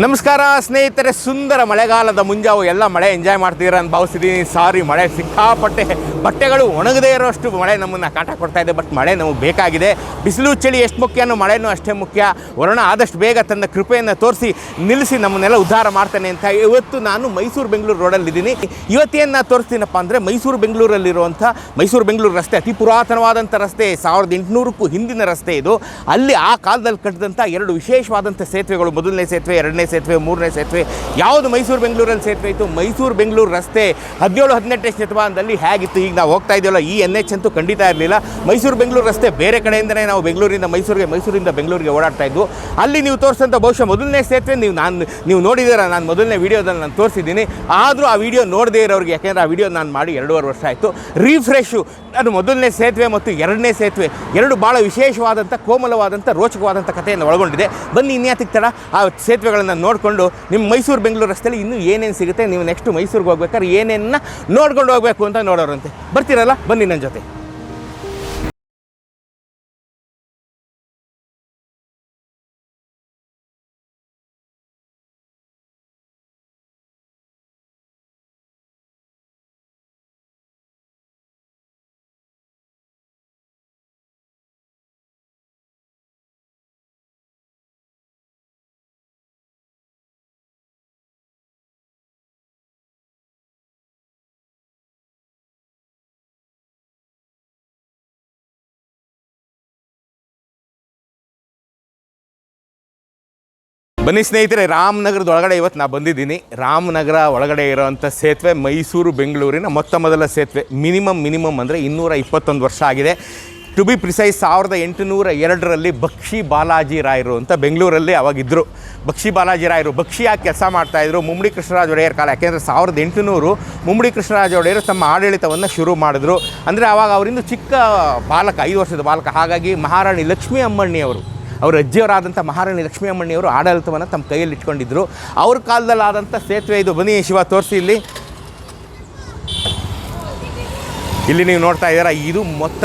ನಮಸ್ಕಾರ ಸ್ನೇಹಿತರೆ, ಸುಂದರ ಮಳೆಗಾಲದ ಮುಂಜಾವು ಎಲ್ಲ ಮಳೆ ಎಂಜಾಯ್ ಮಾಡ್ತೀರ ಅಂತ ಭಾವಿಸಿದ್ದೀನಿ. ಸಾರಿ, ಮಳೆ ಸಿಕ್ಕಾಪಟ್ಟೆ, ಬಟ್ಟೆಗಳು ಒಣಗದೇ ಇರೋಷ್ಟು ಮಳೆ ನಮ್ಮನ್ನು ಕಾಟ ಕೊಡ್ತಾ ಇದೆ. ಬಟ್ ಮಳೆ ನಮಗೆ ಬೇಕಾಗಿದೆ. ಬಿಸಿಲು ಚಳಿ ಎಷ್ಟು ಮುಖ್ಯನೋ ಮಳೆನೂ ಅಷ್ಟೇ ಮುಖ್ಯ. ವರುಣ ಆದಷ್ಟು ಬೇಗ ತನ್ನ ಕೃಪೆಯನ್ನು ತೋರಿಸಿ ನಿಲ್ಲಿಸಿ ನಮ್ಮನ್ನೆಲ್ಲ ಉದ್ಧಾರ ಮಾಡ್ತಾನೆ ಅಂತ ಇವತ್ತು ನಾನು ಮೈಸೂರು ಬೆಂಗಳೂರು ರೋಡಲ್ಲಿದ್ದೀನಿ. ಇವತ್ತೇನು ನಾನು ತೋರಿಸ್ತೀನಪ್ಪ ಅಂದರೆ, ಮೈಸೂರು ಬೆಂಗಳೂರಲ್ಲಿರುವಂಥ ಮೈಸೂರು ಬೆಂಗಳೂರು ರಸ್ತೆ ಅತಿ ಪುರಾತನವಾದಂಥ ರಸ್ತೆ, 1800ಕ್ಕೂ ಹಿಂದಿನ ರಸ್ತೆ ಇದು. ಅಲ್ಲಿ ಆ ಕಾಲದಲ್ಲಿ ಕಟ್ಟಿದಂಥ ಎರಡು ವಿಶೇಷವಾದಂಥ ಸೇತುವೆಗಳು, ಮೊದಲನೇ ಸೇತುವೆ, ಎರಡನೇ ಸೇತುವೆ, ಮೂರನೇ ಸೇತುವೆ. ಯಾವುದು ಮೈಸೂರು ಬೆಂಗಳೂರಲ್ಲಿ ಸೇತುವೆ ಇತ್ತು? ಮೈಸೂರು ಬೆಂಗಳೂರು ರಸ್ತೆ 17-18ನೇ ಶತಮಾನದಲ್ಲಿ ಹೇಗಿತ್ತು, ಈಗ ನಾವು ಹೋಗ್ತಾ ಇದೆಯಲ್ಲ ಈ NH ಅಂತೂ ಖಂಡಿತ ಇರಲಿಲ್ಲ. ಮೈಸೂರು ಬೆಂಗಳೂರು ರಸ್ತೆ ಬೇರೆ ಕಡೆಯಿಂದನೇ ನಾವು ಬೆಂಗಳೂರಿಂದ ಮೈಸೂರಿಗೆ, ಮೈಸೂರಿಂದ ಬೆಂಗಳೂರಿಗೆ ಓಡಾಡ್ತಾ ಇದ್ವು. ಅಲ್ಲಿ ನೀವು ತೋರಿಸೋಂಥ ಬಹುಶಃ ಮೊದಲನೇ ಸೇತುವೆ ನೀವು ನೋಡಿದ್ದೀರ. ನಾನು ಮೊದಲನೇ ವೀಡಿಯೋದಲ್ಲಿ ನಾನು ತೋರಿಸಿದ್ದೀನಿ. ಆದರೂ ಆ ವಿಡಿಯೋ ನೋಡದೇ ಇರೋರಿಗೆ, ಯಾಕೆಂದರೆ ಆ ವಿಡಿಯೋ ನಾನು ಮಾಡಿ 2.5 ವರ್ಷ ಆಯಿತು. ರೀಫ್ರೆಶು ಅದು ಮೊದಲನೇ ಸೇತುವೆ ಮತ್ತು ಎರಡನೇ ಸೇತುವೆ ಎರಡು ಭಾಳ ವಿಶೇಷವಾದಂಥ, ಕೋಮಲವಾದಂಥ, ರೋಚಕವಾದಂಥ ಕಥೆಯನ್ನು ಒಳಗೊಂಡಿದೆ. ಬನ್ನಿ, ಇನ್ಯಾತಿಗೆ ತಡ ಆ ಸೇತುವೆಗಳನ್ನು ನೋಡಿಕೊಂಡು ನಿಮ್ಮ ಮೈಸೂರು ಬೆಂಗಳೂರು ರಸ್ತೆಯಲ್ಲಿ ಇನ್ನೂ ಏನೇನು ಸಿಗುತ್ತೆ, ನೀವು ನೆಕ್ಸ್ಟ್ ಮೈಸೂರಿಗೆ ಹೋಗ್ಬೇಕಾದ್ರೆ ಏನೇನ ನೋಡ್ಕೊಂಡು ಹೋಗಬೇಕು ಅಂತ ನೋಡೋರಂತೆ. ಬರ್ತೀರಲ್ಲ, ಬನ್ನಿ ನನ್ನ ಜೊತೆ. ಬನ್ನಿ ಸ್ನೇಹಿತರೆ, ರಾಮನಗರದ ಒಳಗಡೆ ಇವತ್ತು ನಾನು ಬಂದಿದ್ದೀನಿ. ರಾಮನಗರ ಒಳಗಡೆ ಇರೋವಂಥ ಸೇತುವೆ ಮೈಸೂರು ಬೆಂಗಳೂರಿನ ಮೊದಲ ಸೇತುವೆ. ಮಿನಿಮಮ್ ಅಂದರೆ 221 ವರ್ಷ ಆಗಿದೆ. ಟು ಬಿ ಪ್ರಿಸೈಸ್ 1802ರಲ್ಲಿ ಬಕ್ಷಿ ಬಾಲಾಜಿ ರಾಯರು ಅಂತ ಬೆಂಗಳೂರಲ್ಲಿ ಅವಾಗಿದ್ದರು. ಬಕ್ಷಿ ಬಾಲಾಜಿ ರಾಯರು ಬಕ್ಷಿಯಾಗಿ ಕೆಲಸ ಮಾಡ್ತಾಯಿದ್ರು ಮುಮ್ಮಡಿ ಕೃಷ್ಣರಾಜ ಒಡೆಯರ್ ಕಾಲ. ಯಾಕೆಂದರೆ 1800 ಮುಮ್ಮಡಿ ಕೃಷ್ಣರಾಜ ಒಡೆಯರು ತಮ್ಮ ಆಡಳಿತವನ್ನು ಶುರು ಮಾಡಿದ್ರು. ಅಂದರೆ ಆವಾಗ ಅವರಿಂದ ಚಿಕ್ಕ ಬಾಲಕ, 5 ವರ್ಷದ ಬಾಲಕ. ಹಾಗಾಗಿ ಮಹಾರಾಣಿ ಲಕ್ಷ್ಮೀ ಅಮ್ಮಣ್ಣಿಯವರು, ಅವ್ರ ಅಜ್ಜಿಯವರಾದಂಥ ಮಹಾರಾಣಿ ಲಕ್ಷ್ಮೀ ಅಮ್ಮಣ್ಣಿಯವರು ಆಡಳಿತವನ್ನು ತಮ್ಮ ಕೈಯಲ್ಲಿ ಇಟ್ಕೊಂಡಿದ್ರು. ಅವ್ರ ಕಾಲದಲ್ಲಾದಂಥ ಸೇತುವೆ ಇದು. ಬನ್ನಿ ಶಿವ ತೋರಿಸಿ. ಇಲ್ಲಿ ನೀವು ನೋಡ್ತಾ ಇದ್ದೀರಾ, ಇದು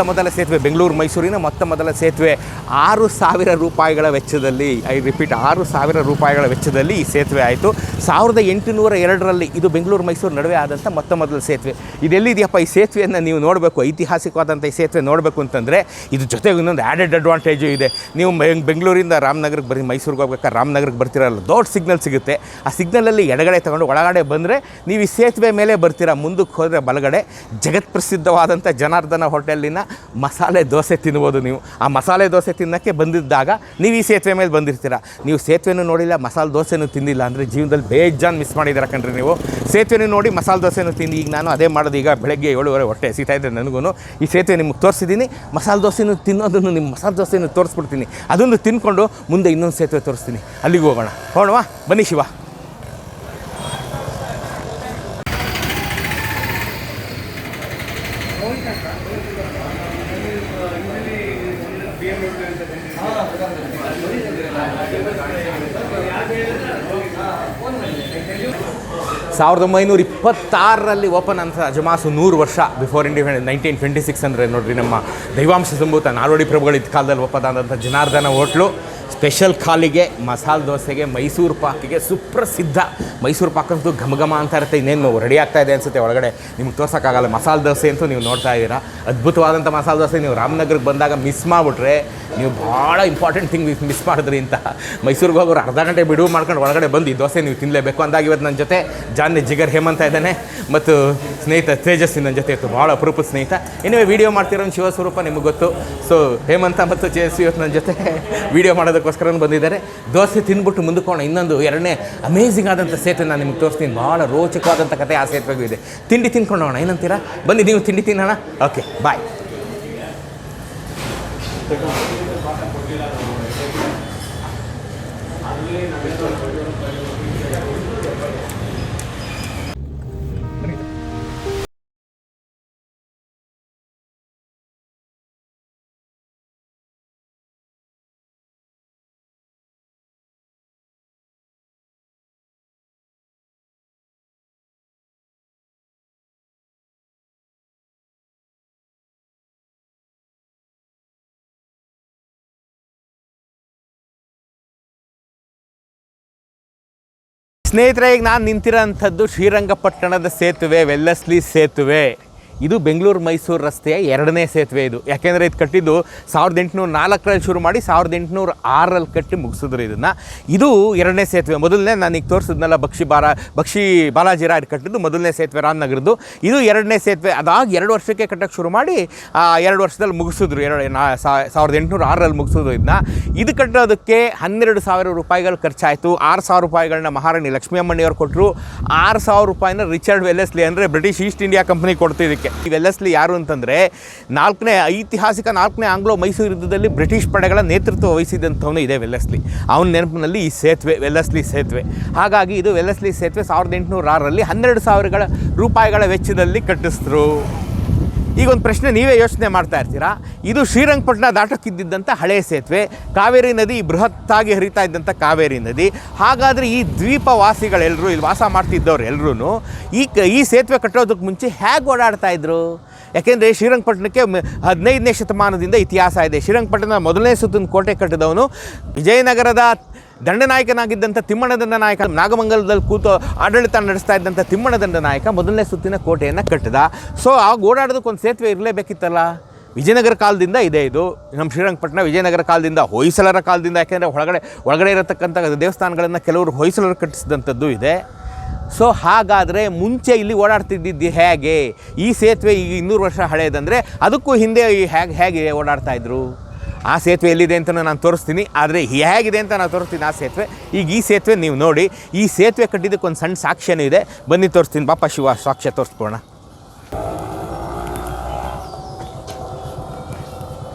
ಮೊದಲ ಸೇತುವೆ, ಬೆಂಗಳೂರು ಮೈಸೂರಿನ ಮೊದಲ ಸೇತುವೆ. 6,000 ರೂಪಾಯಿಗಳ ವೆಚ್ಚದಲ್ಲಿ, ಐ ರಿಪೀಟ್, 6,000 ರೂಪಾಯಿಗಳ ವೆಚ್ಚದಲ್ಲಿ ಈ ಸೇತುವೆ ಆಯಿತು. 1802ರಲ್ಲಿ ಇದು ಬೆಂಗಳೂರು ಮೈಸೂರು ನಡುವೆ ಆದಂಥ ಮೊದಲ ಸೇತುವೆ. ಇದೆಲ್ಲಿದೆಯಪ್ಪ ಈ ಸೇತುವೆಯನ್ನು ನೀವು ನೋಡಬೇಕು, ಐತಿಹಾಸಿಕವಾದಂಥ ಈ ಸೇತುವೆ ನೋಡಬೇಕು ಅಂತಂದರೆ ಇದು ಜೊತೆಗೆ ಇನ್ನೊಂದು ಆ್ಯಡೆಡ್ ಅಡ್ವಾಂಟೇಜು ಇದೆ. ನೀವು ಬೆಂಗಳೂರಿಂದ ರಾಮನಗರಕ್ಕೆ ಬರೀ ಮೈಸೂರಿಗೆ ಹೋಗ್ಬೇಕಾದ್ರೆ ರಾಮನಗರಕ್ಕೆ ಬರ್ತಿರಲ್ಲ, ದೊಡ್ಡ ಸಿಗ್ನಲ್ ಸಿಗುತ್ತೆ. ಆ ಸಿಗ್ನಲಲ್ಲಿ ಎಡಗಡೆ ತೊಗೊಂಡು ಒಳಗಡೆ ಬಂದರೆ ನೀವು ಈ ಸೇತುವೆ ಮೇಲೆ ಬರ್ತೀರಾ. ಮುಂದಕ್ಕೆ ಹೋದರೆ ಬಲಗಡೆ ಜಗತ್ಪ್ರಸಿದ್ಧವಾದಂಥ ಜನಾರ್ದನ ಹೋಟೆಲಿನ ಮಸಾಲೆ ದೋಸೆ ತಿನ್ಬೋದು ನೀವು. ಆ ಮಸಾಲೆ ದೋಸೆ ತಿನ್ನೋಕ್ಕೆ ಬಂದಿದ್ದಾಗ ನೀವು ಈ ಸೇತುವೆ ಮೇಲೆ ಬಂದಿರ್ತೀರ. ನೀವು ಸೇತುವೆನೂ ನೋಡಿಲ್ಲ, ಮಸಾಲೆ ದೋಸೆನೂ ತಿಂದಿಲ್ಲ ಅಂದರೆ ಜೀವನದಲ್ಲಿ ಬೇಜಾನ್ ಮಿಸ್ ಮಾಡಿದ್ದೀರ ಕಣ್ರಿ ನೀವು. ಸೇತುವೆನೂ ನೋಡಿ ಮಸಾಲೆ ದೋಸೆನೂ ತಿಂದು, ಈಗ ನಾನು ಅದೇ ಮಾಡೋದು. ಈಗ ಬೆಳಗ್ಗೆ 7:30 ಹೊಟ್ಟೆ ಹಸಿತಾ ಇದೆ ನನಗೂ. ಈ ಸೇತುವೆ ನಿಮಗೆ ತೋರಿಸಿದ್ದೀನಿ. ಮಸಾಲೆ ದೋಸೆನೂ ತಿನ್ನೋದನ್ನು, ನಿಮ್ಮ ಮಸಾಲೆ ದೋಸೆನೂ ತೋರಿಸ್ಬಿಡ್ತೀನಿ. ಅದನ್ನು ತಿನ್ಕೊಂಡು ಮುಂದೆ ಇನ್ನೊಂದು ಸೇತುವೆ ತೋರಿಸ್ತೀನಿ, ಅಲ್ಲಿಗೆ ಹೋಗೋಣ. ಬನ್ನಿ ಶಿವ. ಸಾವಿರದ 1926ರಲ್ಲಿ ಓಪನ್ ಅಂತ ಅಜಮಾಸು 100 ವರ್ಷ ಬಿಫೋರ್ ಇಂಡಿಪೆಂಡೆನ್ಸ್. 1926 ಅಂದರೆ ನೋಡಿರಿ, ನಮ್ಮ ದೈವಾಂಶ ಸಂಭೂತ ನಾಲ್ವಡಿ ಪ್ರಭುಗಳ ಇದ್ದ ಕಾಲದಲ್ಲಿ ಓಪನ್ ಆದಂಥ ಜನಾರ್ದನ ಹೋಟ್ಲು. ಸ್ಪೆಷಲ್ ಖಾಲಿಗೆ, ಮಸಾಲೆ ದೋಸೆಗೆ, ಮೈಸೂರು ಪಾಕಿಗೆ ಸುಪ್ರಸಿದ್ಧ. ಮೈಸೂರು ಪಾಕಂತೂ ಘಮ ಅಂತ ಇರುತ್ತೆ. ಇನ್ನೇನು ರೆಡಿ ಆಗ್ತಾ ಇದೆ ಅನಿಸುತ್ತೆ ಒಳಗಡೆ, ನಿಮ್ಗೆ ತೋರ್ಸೋಕ್ಕಾಗಲ್ಲ. ಮಸಾಲೆ ದೋಸೆ ಅಂತೂ ನೀವು ನೋಡ್ತಾ ಇದ್ದೀರಾ, ಅದ್ಭುತವಾದಂಥ ಮಸಾಲೆ ದೋಸೆ. ನೀವು ರಾಮನಗರಕ್ಕೆ ಬಂದಾಗ ಮಿಸ್ ಮಾಡಿಬಿಟ್ರೆ ನೀವು ಭಾಳ ಇಂಪಾರ್ಟೆಂಟ್ ಥಿಂಗ್ ಮಿಸ್ ಮಾಡಿದ್ರಿ ಅಂತ. ಮೈಸೂರಿಗೆ ಹೋಗೋರು ಅರ್ಧ ಗಂಟೆ ಬಿಡುವು ಮಾಡ್ಕೊಂಡು ಒಳಗಡೆ ಬಂದು ಈ ದೋಸೆ ನೀವು ತಿನ್ನಲೇಬೇಕು. ಅಂದಾಗ ಇವತ್ತು ನನ್ನ ಜೊತೆ ಜಾನ್ ಜಿಗರ್ ಹೇಮಂತ ಇದ್ದಾನೆ ಮತ್ತು ಸ್ನೇಹಿತ ತೇಜಸ್ವಿ ನನ್ನ ಜೊತೆ ಇತ್ತು, ಭಾಳ ಅಪರೂಪದ ಸ್ನೇಹಿತ. ಇನ್ನೇ ವೀಡಿಯೋ ಮಾಡ್ತಿರೋ ಶಿವಸ್ವರೂಪ ನಿಮಗೆ ಗೊತ್ತು. ಸೊ ಹೇಮಂತ ಮತ್ತು ತೇಜಸ್ವಿ ಇವತ್ತು ನನ್ನ ಜೊತೆ ವೀಡಿಯೋ ಮಾಡೋದಕ್ಕೋಸ್ಕರ ಬಂದಿದ್ದಾರೆ. ದೋಸೆ ತಿಂದ್ಬಿಟ್ಟು ಮುಂದಕ್ಕೋಣ. ಇನ್ನೊಂದು ಎರಡನೇ ಅಮೇಝಿಂಗ್ ಆದಂಥ ಸೇತುವೆ ನಾನು ನಿಮಗೆ ತೋರಿಸ್ತೀನಿ. ಭಾಳ ರೋಚಕವಾದಂಥ ಕಥೆ ಆ ಸೇತುವೆಗೂ ಇದೆ. ತಿಂಡಿ ತಿನ್ಕೊಂಡೋಣ, ಏನಂತೀರಾ? ಬನ್ನಿ, ನೀವು ತಿಂಡಿ ತಿನ್ನೋಣ. ಓಕೆ, ಬಾಯ್. ಸ್ನೇಹಿತರೆ, ಈಗ ನಾನು ನಿಂತಿರೋಂಥದ್ದು ಶ್ರೀರಂಗಪಟ್ಟಣದ ಸೇತುವೆ, ವೆಲ್ಲಸ್ಲಿ ಸೇತುವೆ. ಇದು ಬೆಂಗಳೂರು ಮೈಸೂರು ರಸ್ತೆಯ 2ನೇ ಸೇತುವೆ ಇದು. ಯಾಕೆಂದರೆ ಇದು ಕಟ್ಟಿದ್ದು 1804ರಲ್ಲಿ ಶುರು ಮಾಡಿ 1806ರಲ್ಲಿ ಕಟ್ಟಿ ಮುಗಿಸಿದ್ರು ಇದನ್ನು. ಇದು 2ನೇ ಸೇತುವೆ. ಮೊದಲನೇ ನಾನು ಈಗ ತೋರಿಸಿದ್ನಲ್ಲ ಬಕ್ಷಿ ಬಾಲಾಜಿ ರಾಯರು ಕಟ್ಟಿದ್ದು ಮೊದಲನೇ ಸೇತುವೆ ರಾಮನಗರದ್ದು. ಇದು 2ನೇ ಸೇತುವೆ. ಅದಾಗಿ 2 ವರ್ಷಕ್ಕೆ ಕಟ್ಟಕ್ಕೆ ಶುರು ಮಾಡಿ 2 ವರ್ಷದಲ್ಲಿ ಮುಗಿಸಿದ್ರು. 1806ರಲ್ಲಿ ಮುಗಿಸಿದ್ರು ಇದನ್ನ. ಇದು ಕಟ್ಟೋದಕ್ಕೆ 12,000 ರೂಪಾಯಿಗಳು ಖರ್ಚಾಯಿತು. 6,000 ರೂಪಾಯಿಗಳನ್ನ ಮಹಾರಾಣಿ ಲಕ್ಷ್ಮೀ ಅಮ್ಮಣ್ಣಿಯವರು ಕೊಟ್ಟರು. 6,000 ರೂಪಾಯಿನ ರಿಚರ್ಡ್ ವೆಲ್ಲೆಸ್ಲಿ ಅಂದರೆ ಬ್ರಿಟಿಷ್ ಈಸ್ಟ್ ಇಂಡಿಯಾ ಕಂಪ್ನಿ ಕೊಡ್ತಿದ್ದಕ್ಕೆ. ಈ ವೆಲ್ಲೆಸ್ಲಿ ಯಾರು ಅಂತಂದರೆ ಐತಿಹಾಸಿಕ 4ನೇ ಆಂಗ್ಲೋ ಮೈಸೂರು ಯುದ್ಧದಲ್ಲಿ ಬ್ರಿಟಿಷ್ ಪಡೆಗಳ ನೇತೃತ್ವ ವಹಿಸಿದಂಥವನು ಇದೆ ವೆಲ್ಲೆಸ್ಲಿ. ಅವನ ನೆನಪಿನಲ್ಲಿ ಈ ಸೇತುವೆ ವೆಲ್ಲೆಸ್ಲಿ ಸೇತುವೆ. ಹಾಗಾಗಿ ಇದು ವೆಲ್ಲೆಸ್ಲಿ ಸೇತುವೆ 1806ರಲ್ಲಿ 12,000 ರೂಪಾಯಿಗಳ ವೆಚ್ಚದಲ್ಲಿ ಕಟ್ಟಿಸಿದ್ರು. ಈಗ ಒಂದು ಪ್ರಶ್ನೆ ನೀವೇ ಯೋಚನೆ ಮಾಡ್ತಾ ಇರ್ತೀರಾ, ಇದು ಶ್ರೀರಂಗಪಟ್ಟಣ ದಾಟಕ್ಕಿದ್ದಂಥ ಹಳೆಯ ಸೇತುವೆ, ಕಾವೇರಿ ನದಿ ಬೃಹತ್ತಾಗಿ ಹರಿತಾ ಇದ್ದಂಥ ಕಾವೇರಿ ನದಿ. ಹಾಗಾದರೆ ಈ ದ್ವೀಪವಾಸಿಗಳೆಲ್ಲರೂ, ಇಲ್ಲಿ ವಾಸ ಮಾಡ್ತಿದ್ದವ್ರು ಎಲ್ಲರೂ ಈ ಸೇತುವೆ ಕಟ್ಟೋದಕ್ಕೆ ಮುಂಚೆ ಹೇಗೆ ಓಡಾಡ್ತಾ ಇದ್ರು? ಯಾಕೆಂದರೆ ಶ್ರೀರಂಗಪಟ್ಟಣಕ್ಕೆ 15ನೇ ಶತಮಾನದಿಂದ ಇತಿಹಾಸ ಇದೆ. ಶ್ರೀರಂಗಪಟ್ಟಣದ ಮೊದಲನೇ ಸುತ್ತಿನ ಕೋಟೆ ಕಟ್ಟಿದವನು ವಿಜಯನಗರದ ದಂಡನಾಯಕನಾಗಿದ್ದಂಥ ತಿಮ್ಮಣ್ಣ ದಂಡನಾಯಕ. ನಾಗಮಂಗಲದಲ್ಲಿ ಕೂತು ಆಡಳಿತ ನಡೆಸ್ತಾ ಇದ್ದಂಥ ತಿಮ್ಮಣ್ಣ ದಂಡನಾಯಕ ಮೊದಲನೇ ಸುತ್ತಿನ ಕೋಟೆಯನ್ನು ಕಟ್ಟಿದ. ಸೊ ಆಗ ಓಡಾಡೋದಕ್ಕೆ ಒಂದು ಸೇತುವೆ ಇರಲೇಬೇಕಿತ್ತಲ್ಲ. ವಿಜಯನಗರ ಕಾಲದಿಂದ ಇದೆ ಇದು. ನಮ್ಮ ಶ್ರೀರಂಗಪಟ್ಟಣ ವಿಜಯನಗರ ಕಾಲದಿಂದ, ಹೊಯ್ಸಳರ ಕಾಲದಿಂದ. ಯಾಕೆಂದರೆ ಒಳಗಡೆ ಇರತಕ್ಕಂಥ ದೇವಸ್ಥಾನಗಳನ್ನು ಕೆಲವರು ಹೊಯ್ಸಳರು ಕಟ್ಟಿಸಿದಂಥದ್ದು ಇದೆ. ಸೊ ಹಾಗಾದರೆ ಮುಂಚೆ ಇಲ್ಲಿ ಓಡಾಡ್ತಿದ್ದಿದ್ದು ಹೇಗೆ? ಈ ಸೇತುವೆ ಈಗ 200 ವರ್ಷ ಹಳೆಯದಂದರೆ ಅದಕ್ಕೂ ಹಿಂದೆ ಹೇಗೆ ಓಡಾಡ್ತಾಯಿದ್ರು? ಆ ಸೇತುವೆ ಎಲ್ಲಿದೆ ಅಂತ ನಾನು ತೋರಿಸ್ತೀನಿ. ಆದರೆ ಹೇಗಿದೆ ಅಂತ ನಾನು ತೋರಿಸ್ತೀನಿ ಆ ಸೇತುವೆ. ಈಗ ಈ ಸೇತುವೆ ನೀವು ನೋಡಿ, ಈ ಸೇತುವೆ ಕಟ್ಟಿದ್ದಕ್ಕೆ ಒಂದು ಸಣ್ಣ ಸಾಕ್ಷ್ಯನೂ ಇದೆ. ಬನ್ನಿ ತೋರಿಸ್ತೀನಿ. ಬಾಪ ಶಿವ, ಸಾಕ್ಷ್ಯ ತೋರಿಸ್ಬೋಣ.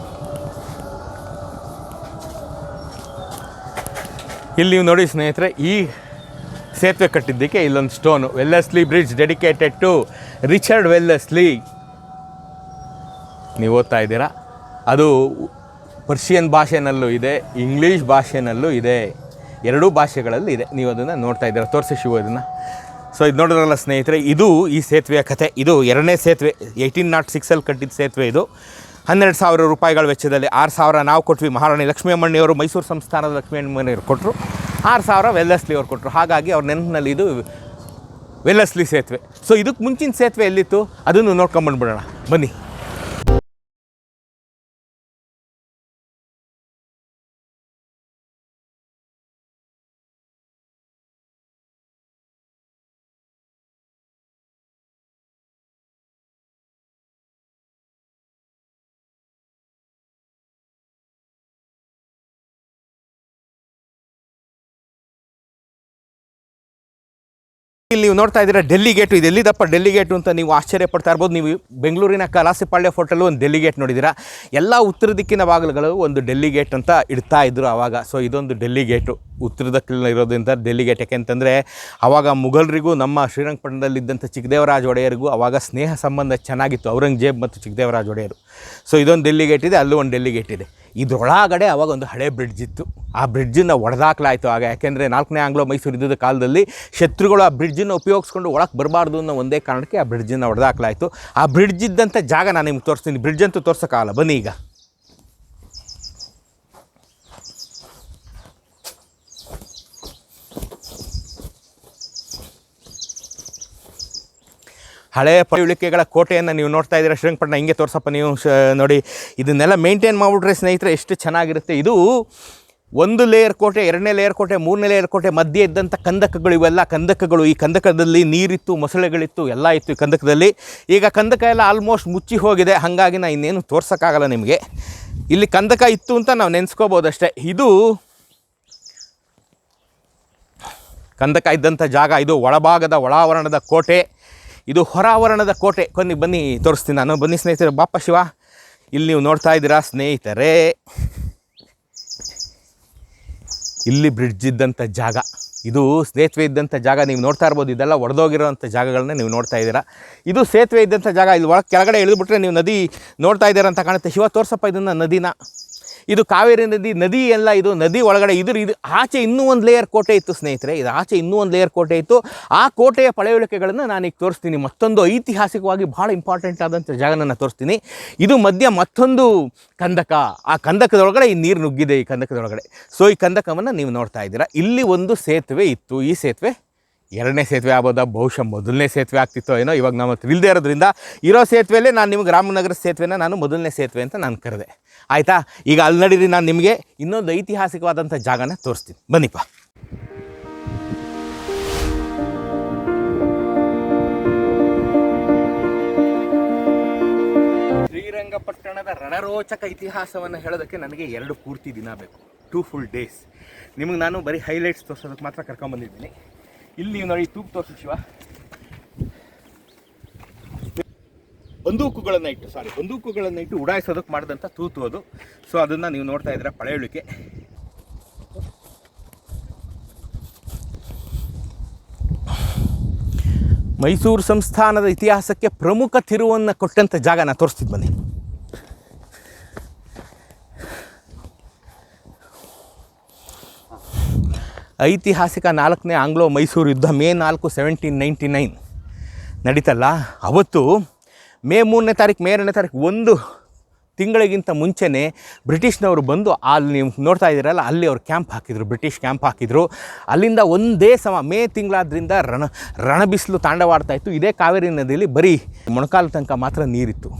ಇಲ್ಲಿ ನೀವು ನೋಡಿ ಸ್ನೇಹಿತರೆ, ಈ ಸೇತುವೆ ಕಟ್ಟಿದ್ದಕ್ಕೆ ಇಲ್ಲೊಂದು stone, Wellesley bridge dedicated to Richard Wellesley. ನೀವು ಓದ್ತಾ ಇದ್ದೀರಾ? ಅದು ಪರ್ಷಿಯನ್ ಭಾಷೆನಲ್ಲೂ ಇದೆ, ಇಂಗ್ಲೀಷ್ ಭಾಷೆನಲ್ಲೂ ಇದೆ, 2 ಭಾಷೆಗಳಲ್ಲಿ ಇದೆ. ನೀವು ಅದನ್ನು ನೋಡ್ತಾ ಇದ್ದೀರಾ. ತೋರಿಸಿ ಶಿವ ಇದನ್ನು. ಸೊ ಇದು ನೋಡಿದ್ರಲ್ಲ ಸ್ನೇಹಿತರೆ, ಇದು ಈ ಸೇತುವೆಯ ಕಥೆ. ಇದು 2ನೇ ಸೇತುವೆ, 1806ರಲ್ಲಿ ಕಟ್ಟಿದ ಸೇತುವೆ. ಇದು 12,000 ರೂಪಾಯಿಗಳ ವೆಚ್ಚದಲ್ಲಿ 6,000 ನಾವು ಕೊಟ್ವಿ. ಮಹಾರಾಣಿ ಲಕ್ಷ್ಮೀ ಅಮ್ಮಣ್ಣಿಯವರು, ಮೈಸೂರು ಸಂಸ್ಥಾನದ ಲಕ್ಷ್ಮೀ ಅಮ್ಮಣ್ಣಿಯವರು ಕೊಟ್ಟರು. 6,000 ವೆಲ್ಲೆಸ್ಲಿ ಅವ್ರು ಕೊಟ್ಟರು. ಹಾಗಾಗಿ ಅವ್ರ ನೆನಪಿನಲ್ಲಿ ಇದು ವೆಲ್ಲೆಸ್ಲಿ ಸೇತುವೆ. ಸೊ ಇದಕ್ಕೆ ಮುಂಚಿನ ಸೇತುವೆ ಎಲ್ಲಿತ್ತು ಅದನ್ನು ನೋಡ್ಕೊಂಬಂದ್ಬಿಡೋಣ ಬನ್ನಿ. ಇಲ್ಲಿ ನೀವು ನೋಡ್ತಾ ಇದ್ದೀರಾ ಡೆಲ್ಲಿ ಗೇಟು. ಇದು ಎಲ್ಲಿದಪ್ಪ ಡೆಲ್ಲಿ ಗೇಟು ಅಂತ ನೀವು ಆಶ್ಚರ್ಯ ಪಡ್ತಾ ಇರ್ಬೋದು. ನೀವು ಬೆಂಗಳೂರಿನ ಕಲಾಸಿಪಾಳ್ಯ ಫೋರ್ಟಲ್ಲೂ ಒಂದು ಡೆಲ್ಲಿ ಗೇಟ್ ನೋಡಿದ್ದೀರಾ. ಎಲ್ಲ ಉತ್ತರ ದಿಕ್ಕಿನ ಬಾಗಿಲುಗಳು ಒಂದು ಡೆಲ್ಲಿ ಗೇಟ್ ಅಂತ ಇಡ್ತಾ ಇದ್ರು ಆವಾಗ. ಸೊ ಇದೊಂದು ಡೆಲ್ಲಿ ಗೇಟು, ಉತ್ತರ ದಿಕ್ಕಿನ ಇರೋದ್ರಿಂದ ಡೆಲ್ಲಿ ಗೇಟ್. ಯಾಕೆಂತಂದರೆ ಆವಾಗ ಮುಘಲರಿಗೂ ನಮ್ಮ ಶ್ರೀರಂಗಪಟ್ಟಣದಲ್ಲಿದ್ದಂಥ ಚಿಕ್ಕದೇವರಾಜ ಒಡೆಯರಿಗೂ ಆವಾಗ ಸ್ನೇಹ ಸಂಬಂಧ ಚೆನ್ನಾಗಿತ್ತು, ಔರಂಗಜೇಬ್ ಮತ್ತು ಚಿಕ್ಕದೇವರಾಜ ಒಡೆಯರು. ಸೊ ಇದೊಂದು ಡೆಲ್ಲಿ ಗೇಟ್ ಇದೆ, ಅಲ್ಲೂ ಒಂದು ಡೆಲ್ಲಿ ಗೇಟ್ ಇದೆ. ಇದರೊಳಗಡೆ ಆವಾಗ ಒಂದು ಹಳೆ ಬ್ರಿಡ್ಜ್ ಇತ್ತು. ಆ ಬ್ರಿಡ್ಜನ್ನು ಒಡೆದಾಕ್ಲಾಯಿತು ಆಗ. ಯಾಕೆಂದರೆ 4ನೇ ಆಂಗ್ಲೋ ಮೈಸೂರು ಯುದ್ಧದ ಕಾಲದಲ್ಲಿ ಶತ್ರುಗಳು ಆ ಬ್ರಿಡ್ಜನ್ನು ಉಪಯೋಗಿಸ್ಕೊಂಡು ಒಳಗೆ ಬರಬಾರ್ದು ಅನ್ನೋ ಒಂದೇ ಕಾರಣಕ್ಕೆ ಆ ಬ್ರಿಡ್ಜನ್ನು ಒಡೆದಾಕ್ಲಾಯಿತು. ಆ ಬ್ರಿಡ್ಜ್ ಇದ್ದಂಥ ಜಾಗ ನಾನು ನಿಮ್ಗೆ ತೋರಿಸ್ತೀನಿ. ಬ್ರಿಡ್ಜ್ ಅಂತೂ ತೋರ್ಸೋಕ್ಕಾಗಲ್ಲ, ಬನ್ನಿ ಈಗ. ಹಳೆಯ ಪಳಿಯುಳಿಕೆಗಳ ಕೋಟೆಯನ್ನು ನೀವು ನೋಡ್ತಾ ಇದ್ದೀರಾ. ಶ್ರೀರಂಗಪಟ್ಟಣ ಹಿಂಗೆ ತೋರ್ಸಪ್ಪ ನೀವು ನೋಡಿ. ಇದನ್ನೆಲ್ಲ ಮೇಂಟೈನ್ ಮಾಡಿಬಿಟ್ರೆ ಸ್ನೇಹಿತರೆ ಎಷ್ಟು ಚೆನ್ನಾಗಿರುತ್ತೆ. ಇದು 1 ಲೇಯರ್ ಕೋಟೆ, 2ನೇ ಲೇಯರ್ ಕೋಟೆ, 3ನೇ ಲೇಯರ್ ಕೋಟೆ, ಮಧ್ಯೆ ಇದ್ದಂಥ ಕಂದಕಗಳು, ಇವೆಲ್ಲ ಕಂದಕಗಳು. ಈ ಕಂದಕದಲ್ಲಿ ನೀರಿತ್ತು, ಮೊಸಳೆಗಳಿತ್ತು, ಎಲ್ಲ ಇತ್ತು ಈ ಕಂದಕದಲ್ಲಿ. ಈಗ ಕಂದಕ ಎಲ್ಲ ಆಲ್ಮೋಸ್ಟ್ ಮುಚ್ಚಿ ಹೋಗಿದೆ. ಹಾಗಾಗಿ ನಾನು ಇನ್ನೇನು ತೋರ್ಸೋಕ್ಕಾಗಲ್ಲ ನಿಮಗೆ. ಇಲ್ಲಿ ಕಂದಕ ಇತ್ತು ಅಂತ ನಾವು ನೆನೆಸ್ಕೋಬೋದಷ್ಟೇ. ಇದು ಕಂದಕ ಇದ್ದಂಥ ಜಾಗ. ಇದು ಒಳಭಾಗದ ಒಳಾವರಣದ ಕೋಟೆ, ಇದು ಹೊರಾವರಣದ ಕೋಟೆ. ಬನ್ನಿ ತೋರಿಸ್ತೀನಿ ನಾನು. ಬನ್ನಿ ಸ್ನೇಹಿತರೆ, ಬಾಪ ಶಿವ. ಇಲ್ಲಿ ನೀವು ನೋಡ್ತಾ ಇದ್ದೀರಾ ಸ್ನೇಹಿತರೆ, ಇಲ್ಲಿ ಬ್ರಿಡ್ಜ್ ಇದ್ದಂಥ ಜಾಗ, ಇದು ಸೇತುವೆ ಇದ್ದಂಥ ಜಾಗ. ನೀವು ನೋಡ್ತಾ ಇರ್ಬೋದು, ಇದೆಲ್ಲ ಒಡೆದೋಗಿರೋಂಥ ಜಾಗಗಳನ್ನ ನೀವು ನೋಡ್ತಾ ಇದ್ದೀರಾ. ಇದು ಸೇತುವೆ ಇದ್ದಂಥ ಜಾಗ. ಇಲ್ಲಿ ಒಳಗೆ ಕೆಳಗಡೆ ಇಳಿದುಬಿಟ್ರೆ ನೀವು ನದಿ ನೋಡ್ತಾ ಇದ್ದೀರಾ ಅಂತ ಕಾಣುತ್ತೆ. ಶಿವ ತೋರ್ಸಪ್ಪ ಇದನ್ನು, ನದಿನ. ಇದು ಕಾವೇರಿ ನದಿ ಎಲ್ಲ. ಇದು ನದಿ ಒಳಗಡೆ ಇದು ಆಚೆ ಇನ್ನೂ ಒಂದು ಲೇಯರ್ ಕೋಟೆ ಇತ್ತು ಸ್ನೇಹಿತರೆ. ಇದು ಆಚೆ ಇನ್ನೂ ಒಂದು ಲೇಯರ್ ಕೋಟೆ ಇತ್ತು. ಆ ಕೋಟೆಯ ಪಳೆಯುಳಿಕೆಗಳನ್ನು ನಾನೀಗ ತೋರಿಸ್ತೀನಿ. ಮತ್ತೊಂದು ಐತಿಹಾಸಿಕವಾಗಿ ಭಾಳ ಇಂಪಾರ್ಟೆಂಟ್ ಆದಂಥ ಜಾಗನ ತೋರಿಸ್ತೀನಿ. ಇದು ಮಧ್ಯ ಮತ್ತೊಂದು ಕಂದಕ. ಆ ಕಂದಕದೊಳಗಡೆ ಈ ನೀರು ನುಗ್ಗಿದೆ ಈ ಕಂದಕದೊಳಗಡೆ. ಸೊ ಈ ಕಂದಕವನ್ನು ನೀವು ನೋಡ್ತಾ ಇದ್ದೀರಾ. ಇಲ್ಲಿ ಒಂದು ಸೇತುವೆ ಇತ್ತು. ಈ ಸೇತುವೆ ಎರಡನೇ ಸೇತುವೆ ಆಗ್ಬೋದಾ, ಬಹುಶಃ ಮೊದಲನೇ ಸೇತುವೆ ಆಗ್ತಿತ್ತೋ ಏನೋ, ಇವಾಗ ನಾವು ತಿಳಿದೇ ಇರೋದ್ರಿಂದ ಇರೋ ಸೇತುವೆಯಲ್ಲೇ ನಾನು ನಿಮಗೆ ರಾಮನಗರ ಸೇತುವೆನ ನಾನು ಮೊದಲನೇ ಸೇತುವೆ ಅಂತ ನಾನು ಕರೆದೆ. ಆಯಿತಾ? ಈಗ ಅಲ್ಲಿ ನಡೀರಿ, ನಾನು ನಿಮಗೆ ಇನ್ನೊಂದು ಐತಿಹಾಸಿಕವಾದಂಥ ಜಾಗನ ತೋರಿಸ್ತೀನಿ, ಬನ್ನಿಪ್ಪ. ಶ್ರೀರಂಗಪಟ್ಟಣದ ರಣರೋಚಕ ಇತಿಹಾಸವನ್ನು ಹೇಳೋದಕ್ಕೆ ನನಗೆ 2 ಪೂರ್ತಿ ದಿನ ಬೇಕು, 2 ಫುಲ್ ಡೇಸ್. ನಿಮಗೆ ನಾನು ಬರೀ ಹೈಲೈಟ್ಸ್ ತೋರಿಸೋದಕ್ಕೆ ಮಾತ್ರ ಕರ್ಕೊಂಡ್ಬಂದಿದ್ದೀನಿ. ಇಲ್ಲಿ ನೀವು ನೋಡಿ, ತೂಕು ತೋರಿಸಿ ಶಿವ, ಬಂದೂಕುಗಳನ್ನು ಇಟ್ಟು ಉಡಾಯಿಸೋದಕ್ಕೆ ಮಾಡಿದಂಥ ತೂತು ಅದು. ಸೊ ಅದನ್ನು ನೀವು ನೋಡ್ತಾ ಇದ್ದೀರಾ, ಪಳೆಯುಳಿಕೆ. ಮೈಸೂರು ಸಂಸ್ಥಾನದ ಇತಿಹಾಸಕ್ಕೆ ಪ್ರಮುಖ ತಿರುವನ್ನು ಕೊಟ್ಟಂಥ ಜಾಗ ನಾನು ತೋರಿಸ್ತಿದ್ದು ಬನ್ನಿ. ಐತಿಹಾಸಿಕ 4ನೇ ಆಂಗ್ಲೋ ಮೈಸೂರು ಯುದ್ಧ ಮೇ 4, 1799 ನಡೀತಲ್ಲ, ಅವತ್ತು ಮೇ 3ನೇ ತಾರೀಕು, ಮೇ 2ನೇ ತಾರೀಕು, 1 ತಿಂಗಳಿಗಿಂತ ಮುಂಚೆನೇ ಬ್ರಿಟಿಷ್ನವರು ಬಂದು ಅಲ್ಲಿ ನೀವು ನೋಡ್ತಾ ಇದ್ದೀರಲ್ಲ, ಅಲ್ಲಿ ಅವರು ಕ್ಯಾಂಪ್ ಹಾಕಿದರು, ಬ್ರಿಟಿಷ್ ಕ್ಯಾಂಪ್ ಹಾಕಿದರು. ಅಲ್ಲಿಂದ ಒಂದೇ ಸಮ ಮೇ ತಿಂಗಳಾದ್ರಿಂದ ರಣ ಬಿಸಿಲು ತಾಂಡವಾಡ್ತಾಯಿತ್ತು. ಇದೇ ಕಾವೇರಿ ನದಿಯಲ್ಲಿ ಬರೀ ಮೊಣಕಾಲು ತನಕ ಮಾತ್ರ ನೀರಿತ್ತು.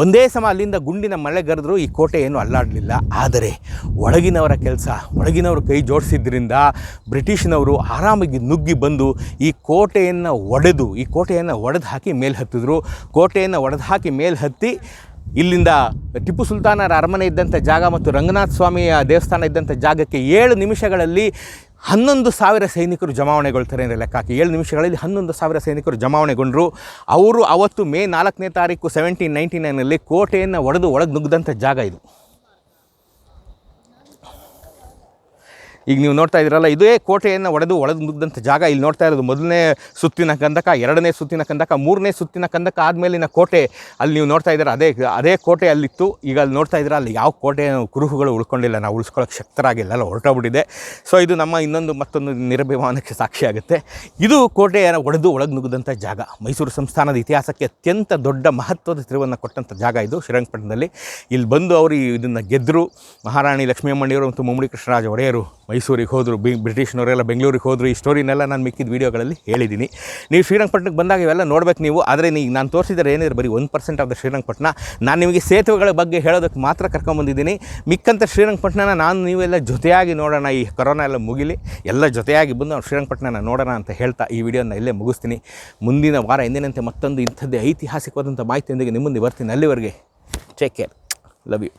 ಒಂದೇ ಸಮ ಅಲ್ಲಿಂದ ಗುಂಡಿನ ಮಳೆಗರೆದ್ರು ಈ ಕೋಟೆ ಏನು ಅಲ್ಲಾಡಲಿಲ್ಲ. ಆದರೆ ಒಳಗಿನವರ ಕೆಲಸ, ಒಳಗಿನವರು ಕೈ ಜೋಡಿಸಿದ್ರಿಂದ ಬ್ರಿಟಿಷ್ನವರು ಆರಾಮಾಗಿ ನುಗ್ಗಿ ಬಂದು ಈ ಕೋಟೆಯನ್ನು ಒಡೆದು ಹಾಕಿ ಮೇಲೆ ಹತ್ತಿದ್ರು. ಕೋಟೆಯನ್ನು ಒಡೆದು ಹಾಕಿ ಮೇಲೆ ಹತ್ತಿ ಇಲ್ಲಿಂದ ಟಿಪ್ಪು ಸುಲ್ತಾನರ ಅರಮನೆ ಇದ್ದಂಥ ಜಾಗ ಮತ್ತು ರಂಗನಾಥ ಸ್ವಾಮಿಯ ದೇವಸ್ಥಾನ ಇದ್ದಂಥ ಜಾಗಕ್ಕೆ 7 ನಿಮಿಷಗಳಲ್ಲಿ 11,000 ಸೈನಿಕರು ಜಮಾವಣೆಗೊಳ್ತಾರೆ ಅಂದರೆ ಲೆಕ್ಕ ಹಾಕಿ. 7 ನಿಮಿಷಗಳಲ್ಲಿ 11,000 ಸೈನಿಕರು ಜಮಾವಣೆಗೊಂಡರು. ಅವರು ಅವತ್ತು ಮೇ 4ನೇ ತಾರೀಕು 1799 ಕೋಟೆಯನ್ನು ಒಡೆದು ಒಳಗೆ ನುಗ್ಗಿದಂಥ ಜಾಗ ಇದು. ಈಗ ನೀವು ನೋಡ್ತಾ ಇದ್ದೀರಲ್ಲ, ಇದೇ ಕೋಟೆಯನ್ನು ಒಡೆದು ಒಳಗೆ ನುಗ್ಗಿದಂಥ ಜಾಗ. ಇಲ್ಲಿ ನೋಡ್ತಾ ಇರೋದು 1ನೇ ಸುತ್ತಿನ ಕಂದಕ, 2ನೇ ಸುತ್ತಿನ ಕಂದಕ, 3ನೇ ಸುತ್ತಿನ ಕಂದಕ ಆದಮೇಲಿನ ಕೋಟೆ. ಅಲ್ಲಿ ನೀವು ನೋಡ್ತಾ ಇದ್ದೀರ, ಅದೇ ಕೋಟೆ ಅಲ್ಲಿತ್ತು. ಈಗ ಅಲ್ಲಿ ನೋಡ್ತಾ ಇದ್ದೀರ, ಅಲ್ಲಿ ಯಾವ ಕೋಟೆ ಕುರುಹುಗಳು ಉಳ್ಕೊಂಡಿಲ್ಲ, ನಾವು ಉಳಿಸ್ಕೊಳ್ಳೋಕೆ ಶಕ್ತರಾಗಿಲ್ಲ, ಎಲ್ಲ ಹೊರಟೋಗ್ಬಿಟ್ಟಿದೆ. ಸೊ ಇದು ನಮ್ಮ ಮತ್ತೊಂದು ನಿರಭಿಮಾನಕ್ಕೆ ಸಾಕ್ಷಿಯಾಗುತ್ತೆ. ಇದು ಕೋಟೆಯನ್ನು ಒಡೆದು ಒಳಗೆ ನುಗ್ಗಿದಂಥ ಜಾಗ. ಮೈಸೂರು ಸಂಸ್ಥಾನದ ಇತಿಹಾಸಕ್ಕೆ ಅತ್ಯಂತ ದೊಡ್ಡ ಮಹತ್ವದ ತಿರುವನ್ನು ಕೊಟ್ಟಂಥ ಜಾಗ ಇದು ಶ್ರೀರಂಗಪಟ್ಟಣದಲ್ಲಿ. ಇಲ್ಲಿ ಬಂದು ಅವರು ಇದನ್ನು ಗೆದ್ದರು. ಮಹಾರಾಣಿ ಲಕ್ಷ್ಮೀಯಮ್ಮಣ್ಣಿಯವರು ಮತ್ತು ಮುಮ್ಮಡಿ ಕೃಷ್ಣರಾಜ ಒಡೆಯರು ಮೈಸೂರಿಗೆ ಹೋದರು, ಬ್ರಿಟಿಷ್ನವರೆಲ್ಲ ಬೆಂಗಳೂರಿಗೆ ಹೋದರು. ಈ ಸ್ಟೋರಿನೆಲ್ಲ ನಾನು ಮಿಕ್ಕಿದ ವೀಡಿಯೋಗಳಲ್ಲಿ ಹೇಳಿದ್ದೀನಿ. ನೀವು ಶ್ರೀರಂಗಪಟ್ಟಣಕ್ಕೆ ಬಂದಾಗ ಇವೆಲ್ಲ ನೋಡ್ಬೇಕು ನೀವು. ಆದರೆ ನೀವು ನಾನು ತೋರಿಸಿದರೆ ಏನಿದ್ರೆ ಬರೀ 1% ಆಫ್ ದ ಶ್ರೀರಂಗಪಟ್ಟಣ. ನಾನು ನಿಮಗೆ ಸೇತುವೆಗಳ ಬಗ್ಗೆ ಹೇಳೋದಕ್ಕೆ ಮಾತ್ರ ಕರ್ಕೊಂಬಂದಿದ್ದೀನಿ. ಮಿಕ್ಕಂಥ ಶ್ರೀರಂಗಪಟ್ಟಣನ ನಾನು ನೀವೆಲ್ಲ ಜೊತೆಯಾಗಿ ನೋಡೋಣ. ಈ ಕೊರೋನಾ ಎಲ್ಲ ಮುಗಿಲಿ, ಎಲ್ಲ ಜೊತೆಯಾಗಿ ಬಂದು ನಾವು ಶ್ರೀರಂಗಪಟ್ಟಣನ ನೋಡೋಣ ಅಂತ ಹೇಳ್ತಾ ಈ ವಿಡಿಯೋನ ಇಲ್ಲೇ ಮುಗಿಸ್ತೀನಿ. ಮುಂದಿನ ವಾರ ಎಂದಿನಂತೆ ಮತ್ತೊಂದು ಇಂಥದ್ದೇ ಐತಿಹಾಸಿಕವಾದಂಥ ಮಾಹಿತಿಯೊಂದಿಗೆ ನಿಮ್ಮ ಮುಂದೆ ಬರ್ತೀನಿ. ಅಲ್ಲಿವರೆಗೆ ಟೇಕ್ ಕೇರ್, ಲವ್ ಯು.